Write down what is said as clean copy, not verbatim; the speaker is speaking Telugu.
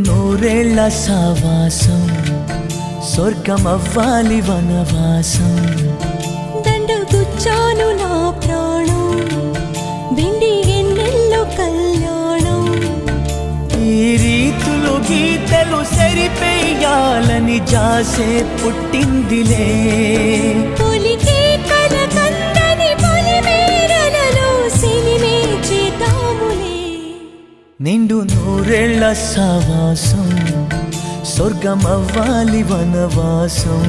నూరేళ్ల సావాసం స్వర్గమవ్వాలి వనవాసం దండగుచ్చాను నా ప్రాణం వెండి ఎన్నెల్లో కళ్యాణం ఈ రీతులు గీతలు సరిపేయాలని జాసే పుట్టిందిలే పొలికే కలకందని పొలిమేరలలో సినిమే చేద్దాములే నిండు నూరేళ్ల సావాసం స్వర్గమవ్వాలి వనవాసం